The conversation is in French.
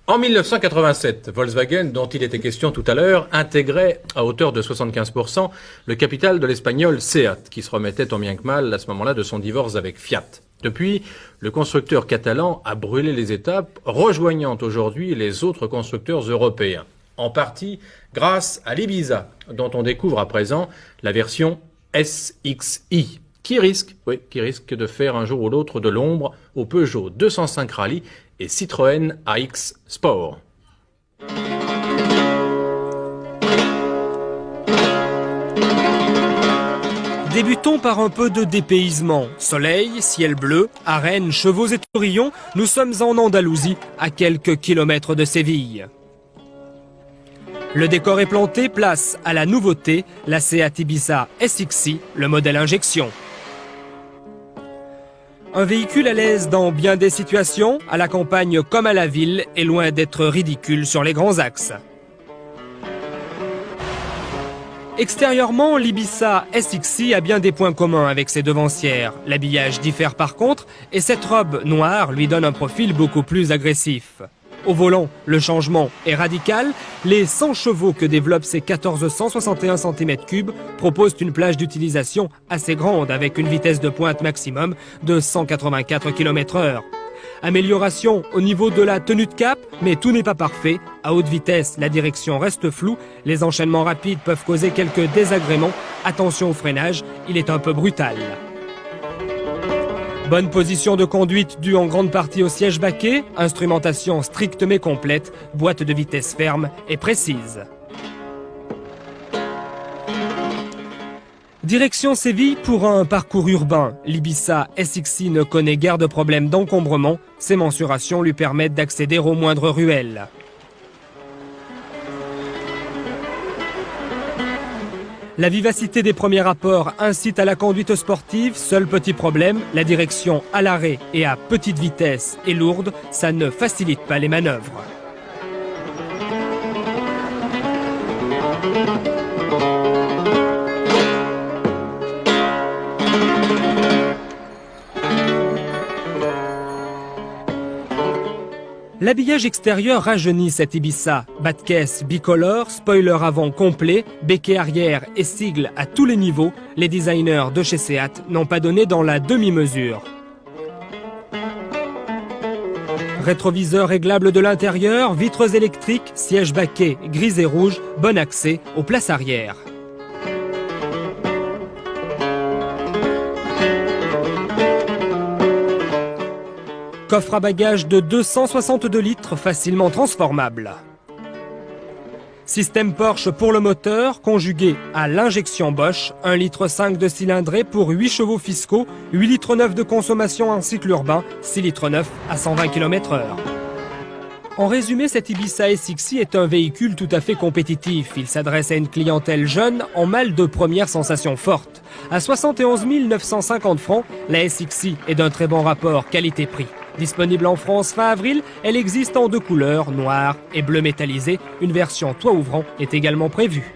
En 1987, Volkswagen, dont il était question tout à l'heure, intégrait à hauteur de 75% le capital de l'espagnol Seat, qui se remettait tant bien que mal à ce moment-là de son divorce avec Fiat. Depuis, le constructeur catalan a brûlé les étapes, rejoignant aujourd'hui les autres constructeurs européens. En partie grâce à l'Ibiza, dont on découvre à présent la version SXi, qui risque de faire un jour ou l'autre de l'ombre au Peugeot 205 Rally et Citroën AX Sport. Débutons par un peu de dépaysement. Soleil, ciel bleu, arènes, chevaux et taurillons, nous sommes en Andalousie, à quelques kilomètres de Séville. Le décor est planté, place à la nouveauté, la Seat Ibiza SXi, le modèle injection. Un véhicule à l'aise dans bien des situations, à la campagne comme à la ville, est loin d'être ridicule sur les grands axes. Extérieurement, l'Ibiza SXi a bien des points communs avec ses devancières. L'habillage diffère par contre, et cette robe noire lui donne un profil beaucoup plus agressif. Au volant, le changement est radical. Les 100 chevaux que développent ces 1461 cm3 proposent une plage d'utilisation assez grande avec une vitesse de pointe maximum de 184 km/h. Amélioration au niveau de la tenue de cap, mais tout n'est pas parfait. À haute vitesse, la direction reste floue. Les enchaînements rapides peuvent causer quelques désagréments. Attention au freinage, il est un peu brutal. Bonne position de conduite due en grande partie au siège baquet, instrumentation stricte mais complète, boîte de vitesse ferme et précise. Direction Séville pour un parcours urbain. L'Ibiza SXi ne connaît guère de problème d'encombrement. Ses mensurations lui permettent d'accéder aux moindres ruelles. La vivacité des premiers rapports incite à la conduite sportive. Seul petit problème, la direction à l'arrêt et à petite vitesse est lourde. Ça ne facilite pas les manœuvres. L'habillage extérieur rajeunit cette Ibiza. Bas de caisse bicolore, spoiler avant complet, béquet arrière et sigle à tous les niveaux. Les designers de chez Seat n'ont pas donné dans la demi-mesure. Rétroviseur réglable de l'intérieur, vitres électriques, siège baquet gris et rouge, bon accès aux places arrière. Coffre à bagages de 262 litres facilement transformable. Système Porsche pour le moteur, conjugué à l'injection Bosch, 1,5 litre de cylindrée pour 8 chevaux fiscaux, 8,9 litres de consommation en cycle urbain, 6,9 litres à 120 km/h. En résumé, cette Ibiza SXi est un véhicule tout à fait compétitif. Il s'adresse à une clientèle jeune en mal de première sensation forte. À 71 950 francs, la SXi est d'un très bon rapport qualité-prix. Disponible en France fin avril, elle existe en deux couleurs, noir et bleu métallisé. Une version toit ouvrant est également prévue.